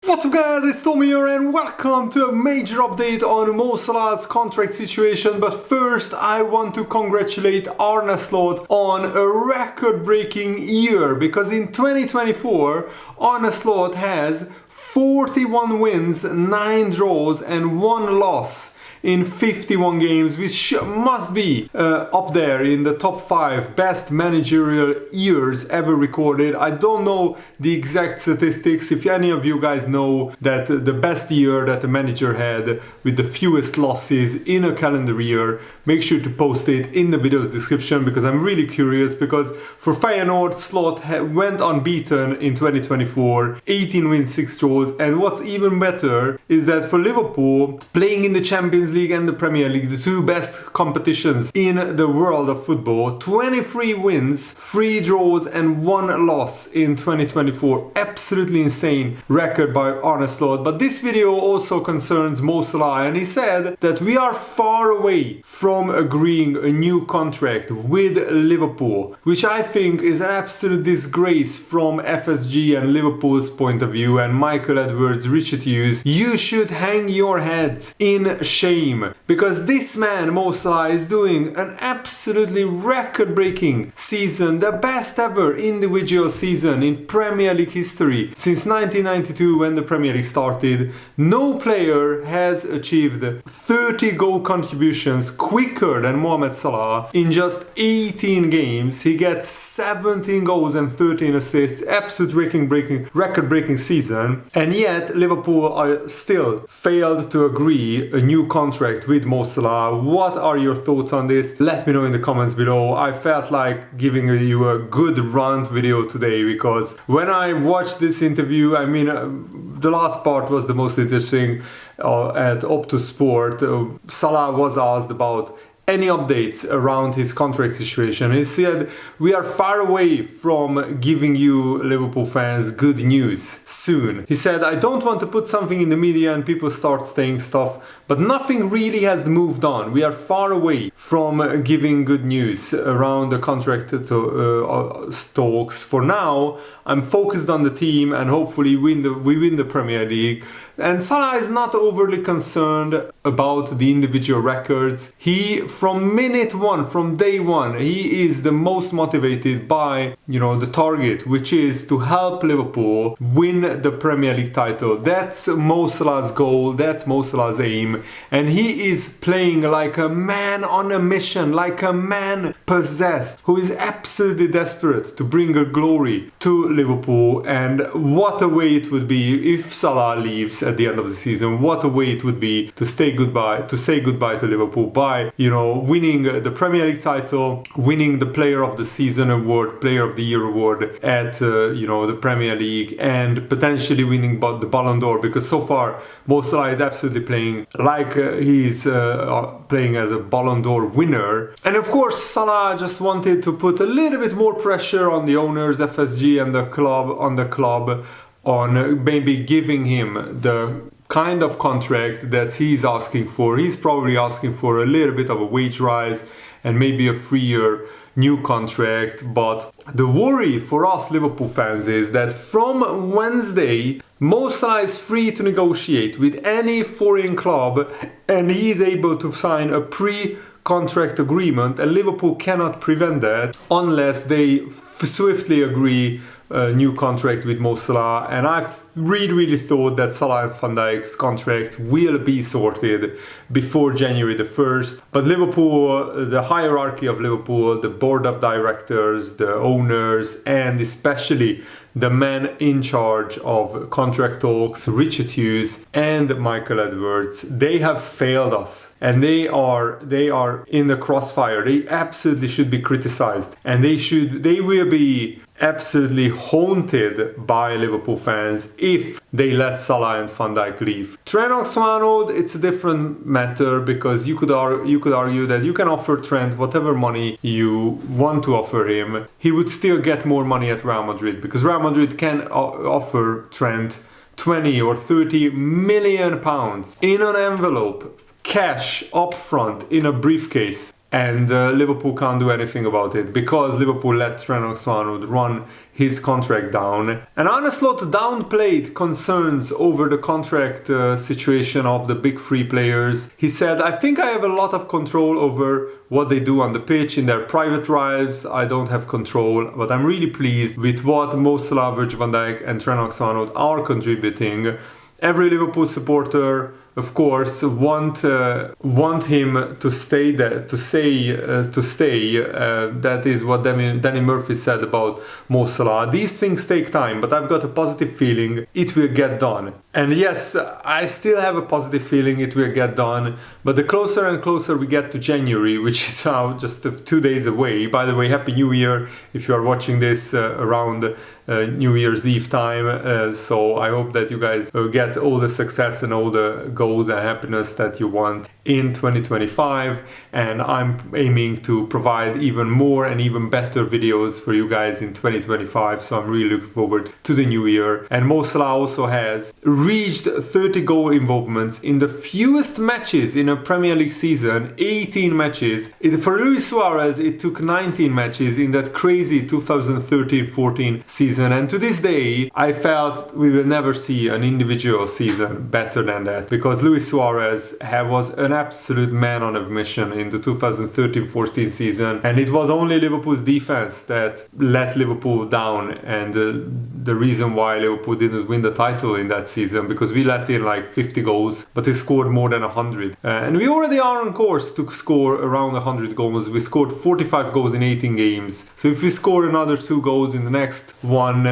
What's up guys, it's Tommy here and welcome to a major update on Mo Salah's contract situation. But first I want to congratulate Arne Slot on a record-breaking year, because in 2024 Arne Slot has 41 wins, 9 draws and 1 loss in 51 games, which must be up there in the top 5 best managerial years ever recorded. I don't know the exact statistics. If any of you guys know that the best year that a manager had with the fewest losses in a calendar year, make sure to post it in the video's description, because I'm really curious. Because for Feyenoord, Slot went unbeaten in 2024, 18 wins, 6 draws, and what's even better is that for Liverpool, playing in the Champions League and the Premier League, the 2 best competitions in the world of football, 23 wins, 3 draws and 1 loss in 2024. Absolutely insane record by Arne Slot. But this video also concerns Mo Salah, and he said that we are far away from agreeing a new contract with Liverpool, which I think is an absolute disgrace from FSG and Liverpool's point of view. And Michael Edwards, Richard Hughes, you should hang your heads in shame, because this man Mo Salah is doing an absolutely record-breaking season, the best ever individual season in Premier League history since 1992, when the Premier League started. No player has achieved 30 goal contributions quicker than Mohamed Salah in just 18 games. He gets 17 goals and 13 assists, absolute record-breaking season, and yet Liverpool are still failed to agree a new contract with Mo Salah. What are your thoughts on this? Let me know in the comments below. I felt like giving you a good rant video today, because when I watched this interview, I mean, the last part was the most interesting at Optus Sport. Salah was asked about any updates around his contract situation. He said, we are far away from giving you Liverpool fans good news soon. He said, I don't want to put something in the media and people start saying stuff, but nothing really has moved on. We are far away from giving good news around the contract talks. For now, I'm focused on the team and hopefully we win the Premier League. And Salah is not overly concerned about the individual records. He, from minute one, from day one, he is the most motivated by, the target, which is to help Liverpool win the Premier League title. That's Mo Salah's goal, that's Mo Salah's aim. And he is playing like a man on a mission, like a man possessed, who is absolutely desperate to bring a glory to Liverpool. And what a way it would be if Salah leaves at the end of the season. What a way it would be to say goodbye to Liverpool by, winning the Premier League title, winning the Player of the Season award, Player of the Year award at, the Premier League, and potentially winning the Ballon d'Or, because so far Mo Salah is absolutely playing like he's playing as a Ballon d'Or winner. And of course, Salah just wanted to put a little bit more pressure on the owners, FSG, and the club, on maybe giving him the kind of contract that he's asking for. He's probably asking for a little bit of a wage rise and maybe a 3-year new contract. But the worry for us Liverpool fans is that from Wednesday, Mo Salah is free to negotiate with any foreign club, and he is able to sign a pre-contract agreement, and Liverpool cannot prevent that unless they swiftly agree a new contract with Mo Salah. And I really thought that Salah and Van Dijk's contract will be sorted before January the 1st. But Liverpool, the hierarchy of Liverpool, the board of directors, the owners, and especially the man in charge of contract talks, Richard Hughes and Michael Edwards, they have failed us, and they are in the crossfire. They absolutely should be criticized, and they will be absolutely haunted by Liverpool fans if they let Salah and Van Dijk leave. Trent Alexander-Arnold, it's a different matter, because you could argue that you can offer Trent whatever money you want to offer him. He would still get more money at Real Madrid, because Real Madrid can offer Trent 20 or 30 million pounds in an envelope, cash up front in a briefcase. And Liverpool can't do anything about it, because Liverpool let Trent Alexander-Arnold run his contract down. And Arne Slot downplayed concerns over the contract situation of the big three players. He said, I think I have a lot of control over what they do on the pitch in their private lives. I don't have control, but I'm really pleased with what Mo Salah, Virgil van Dijk and Trent Alexander-Arnold are contributing. Every Liverpool supporter, of course, want him to stay there, to stay. That is what Danny Murphy said about Mo Salah. These things take time, but I've got a positive feeling it will get done. And yes, I still have a positive feeling it will get done. But the closer and closer we get to January, which is now just 2 days away. By the way, Happy New Year if you are watching this around New Year's Eve time. So I hope that you guys get all the success and all the goals and happiness that you want in 2025. And I'm aiming to provide even more and even better videos for you guys in 2025. So I'm really looking forward to the new year. And Mo Salah also has reached 30 goal involvements in the fewest matches in a Premier League season, 18 matches. For Luis Suarez, it took 19 matches in that crazy 2013-14 season. And to this day, I felt we will never see an individual season better than that, because Luis Suarez was an absolute man on a mission in the 2013-14 season, and it was only Liverpool's defense that let Liverpool down, and the reason why Liverpool didn't win the title in that season, because we let in like 50 goals, but they scored more than 100. And we already are on course to score around 100 goals. We scored 45 goals in 18 games. So if we score another 2 goals in the next one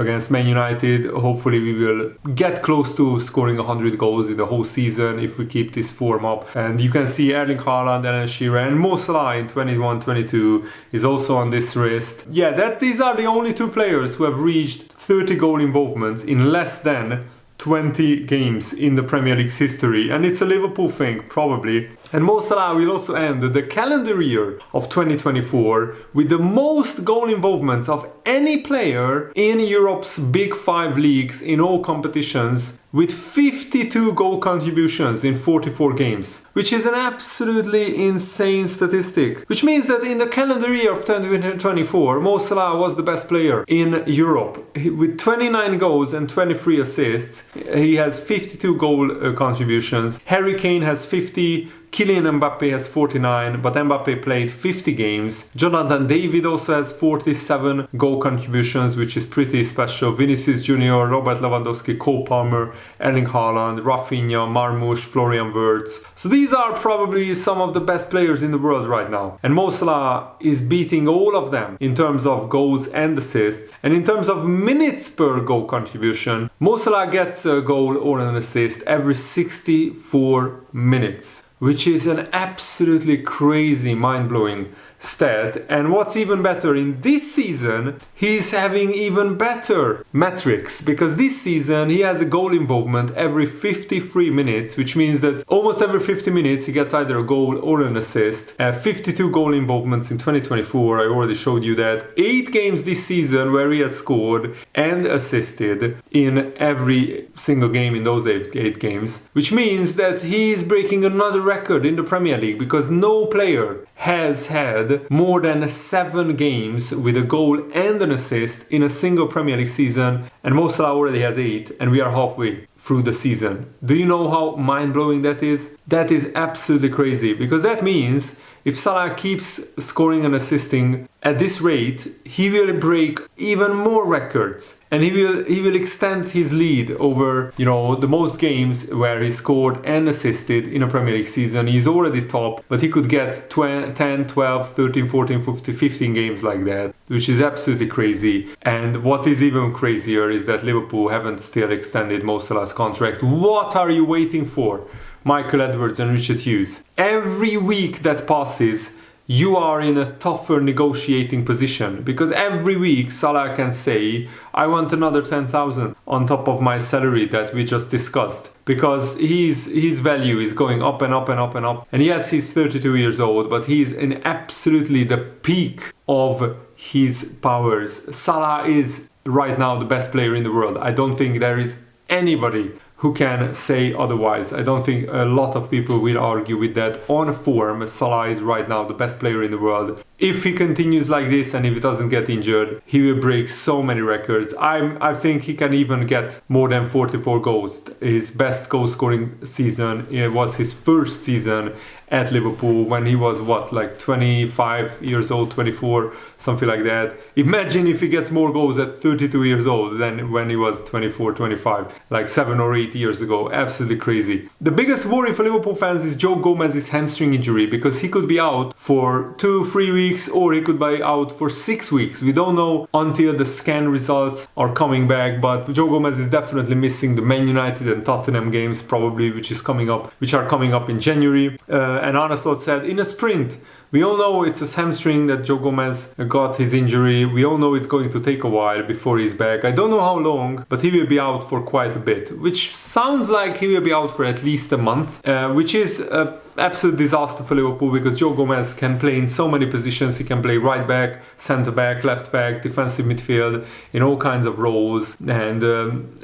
against Man United, hopefully we will get close to scoring 100 goals in the whole season if we keep this form up. And you can see Erling Haaland, Alan Shearer and Mo Salah in 21-22 is also on this list. Yeah, these are the only 2 players who have reached 30 goal involvements in less than 20 games in the Premier League's history, and it's a Liverpool thing, probably. And Mo Salah will also end the calendar year of 2024 with the most goal involvements of any player in Europe's Big 5 leagues in all competitions, with 52 goal contributions in 44 games, which is an absolutely insane statistic. Which means that in the calendar year of 2024, Mo Salah was the best player in Europe. With 29 goals and 23 assists, he has 52 goal contributions. Harry Kane has 50. Kylian Mbappe has 49, but Mbappe played 50 games. Jonathan David also has 47 goal contributions, which is pretty special. Vinicius Junior, Robert Lewandowski, Cole Palmer, Erling Haaland, Rafinha, Marmoush, Florian Wirtz. So these are probably some of the best players in the world right now. And Mo Salah is beating all of them in terms of goals and assists. And in terms of minutes per goal contribution, Mo Salah gets a goal or an assist every 64 minutes. Which is an absolutely crazy, mind-blowing stat. And what's even better, in this season, he's having even better metrics, because this season he has a goal involvement every 53 minutes, which means that almost every 50 minutes he gets either a goal or an assist. 52 goal involvements in 2024, I already showed you that. 8 games this season where he has scored and assisted in every single game in those 8 games, which means that he is breaking another record in the Premier League, because no player has had more than 7 games with a goal and an assist in a single Premier League season, and Mo Salah already has 8, and we are halfway through the season. Do you know how mind-blowing that is? That is absolutely crazy, because that means if Salah keeps scoring and assisting at this rate, he will break even more records, and he will extend his lead over, the most games where he scored and assisted in a Premier League season. He's already top, but he could get 10, 12, 13, 14, 15 games like that, which is absolutely crazy. And what is even crazier is that Liverpool haven't still extended Mo Salah's contract. What are you waiting for? Michael Edwards and Richard Hughes. Every week that passes, you are in a tougher negotiating position, because every week Salah can say, I want another 10,000 on top of my salary that we just discussed, because his value is going up and up and up and up. And yes, he's 32 years old, but he's in absolutely the peak of his powers. Salah is right now the best player in the world. I don't think there is anybody who can say otherwise. I don't think a lot of people will argue with that. On form, Salah is right now the best player in the world. if he continues like this and if he doesn't get injured, he will break so many records. I think he can even get more than 44 goals. His best goal scoring season was his first season at Liverpool when he was 25 years old, 24, something like that. Imagine if he gets more goals at 32 years old than when he was 24, 25, like 7 or 8 years ago. Absolutely crazy. The biggest worry for Liverpool fans is Joe Gomez's hamstring injury, because he could be out for 2-3 weeks or he could be out for 6 weeks. We don't know until the scan results are coming back, but Joe Gomez is definitely missing the Man United and Tottenham games probably, which are coming up in January. And Arne Slot said, in a sprint, we all know it's a hamstring that Joe Gomez got his injury. We all know it's going to take a while before he's back. I don't know how long, but he will be out for quite a bit, which sounds like he will be out for at least a month, which is an absolute disaster for Liverpool, because Joe Gomez can play in so many positions. He can play right back, centre back, left back, defensive midfield, in all kinds of roles. And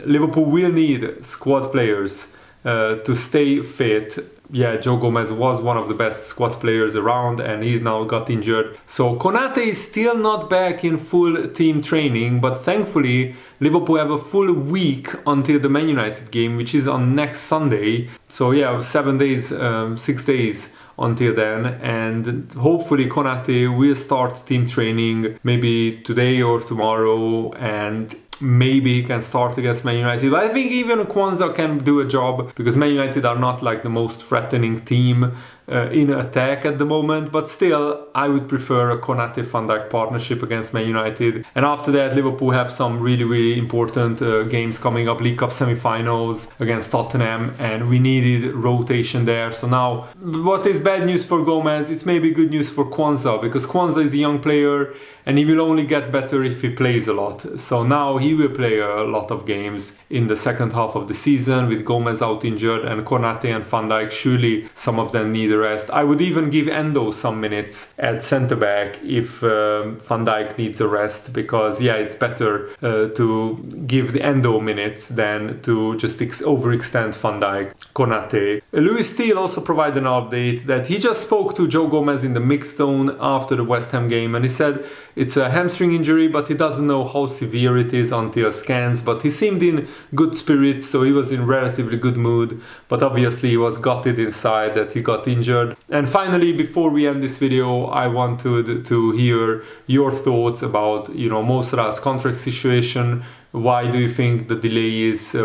Liverpool will need squad players to stay fit. Yeah, Joe Gomez was one of the best squad players around and he's now got injured. So Konate is still not back in full team training, but thankfully Liverpool have a full week until the Man United game, which is on next Sunday. So yeah, 7 days, 6 days until then, and hopefully Konate will start team training maybe today or tomorrow, and maybe he can start against Man United. But I think even Kwanzaa can do a job, because Man United are not like the most threatening team in attack at the moment, but still I would prefer a Konate-Van Dijk partnership against Man United. And after that, Liverpool have some really important games coming up, League Cup semi-finals against Tottenham, and we needed rotation there. So now, what is bad news for Gomez, it's maybe good news for Kwanzaa, because Kwanzaa is a young player and he will only get better if he plays a lot. So now he will play a lot of games in the second half of the season with Gomez out injured, and Konate and Van Dijk, surely some of them need a rest. I would even give Endo some minutes at centre back if Van Dijk needs a rest, because yeah, it's better to give the Endo minutes than to just overextend Van Dijk. Konate. Louis Steele also provided an update that he just spoke to Joe Gomez in the mixed zone after the West Ham game, and he said it's a hamstring injury, but he doesn't know how severe it is until scans. But he seemed in good spirits, so he was in relatively good mood. But obviously he was gutted inside that he got injured. And finally, before we end this video, I wanted to hear your thoughts about, Mo Salah's contract situation. Why do you think the delay is?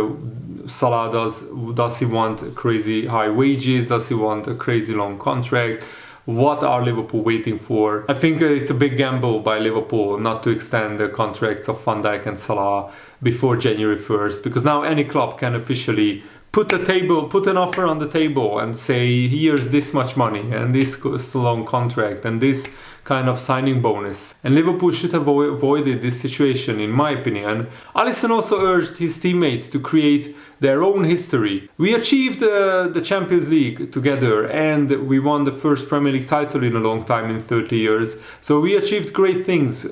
Salah, does he want crazy high wages? Does he want a crazy long contract? What are Liverpool waiting for? I think it's a big gamble by Liverpool not to extend the contracts of Van Dijk and Salah before January 1st, because now any club can officially put an offer on the table and say, here's this much money and this long contract and this kind of signing bonus. And Liverpool should have avoided this situation, in my opinion. Alisson also urged his teammates to create their own history. We achieved the Champions League together, and we won the first Premier League title in a long time, in 30 years. So we achieved great things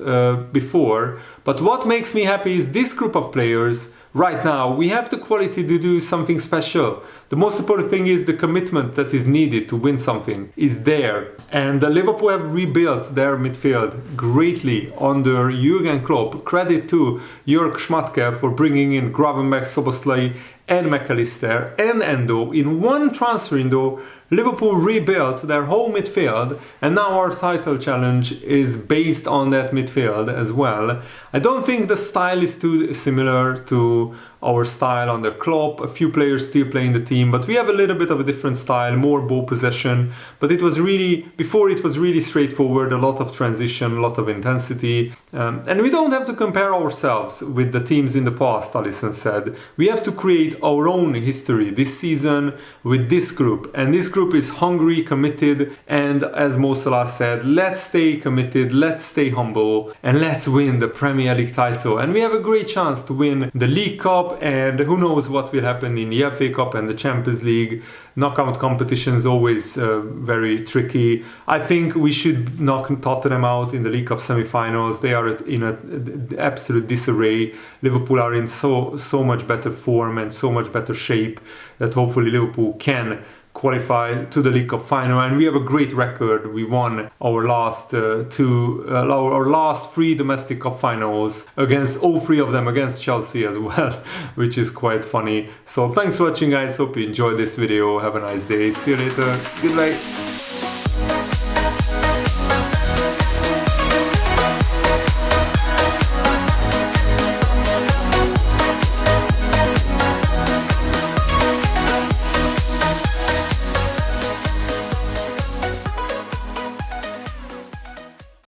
before. But what makes me happy is this group of players. Right now, we have the quality to do something special. The most important thing is the commitment that is needed to win something is there. And Liverpool have rebuilt their midfield greatly under Jurgen Klopp. Credit to Jörg Schmatke for bringing in Gravenberch, Szoboszlai and McAllister and Endo in one transfer window. Liverpool rebuilt their whole midfield, and now our title challenge is based on that midfield as well. I don't think the style is too similar to our style under Klopp. A few players still play in the team, but we have a little bit of a different style, more ball possession. But before it was really straightforward, a lot of transition, a lot of intensity. And we don't have to compare ourselves with the teams in the past, Alisson said. We have to create our own history this season with this group. And this group is hungry, committed, and as Mo Salah said, let's stay committed, let's stay humble, and let's win the Premier League title. And we have a great chance to win the League Cup, and who knows what will happen in the FA Cup and the Champions League. Knockout competition is always very tricky. I think we should knock Tottenham out in the League Cup semi-finals. They are in an absolute disarray. Liverpool are in so much better form and so much better shape that hopefully Liverpool can qualify to the League Cup final, and we have a great record. We won our last three domestic cup finals, against all three of them against Chelsea as well, which is quite funny. So thanks for watching, guys. Hope you enjoyed this video. Have a nice day. See you later. Goodbye.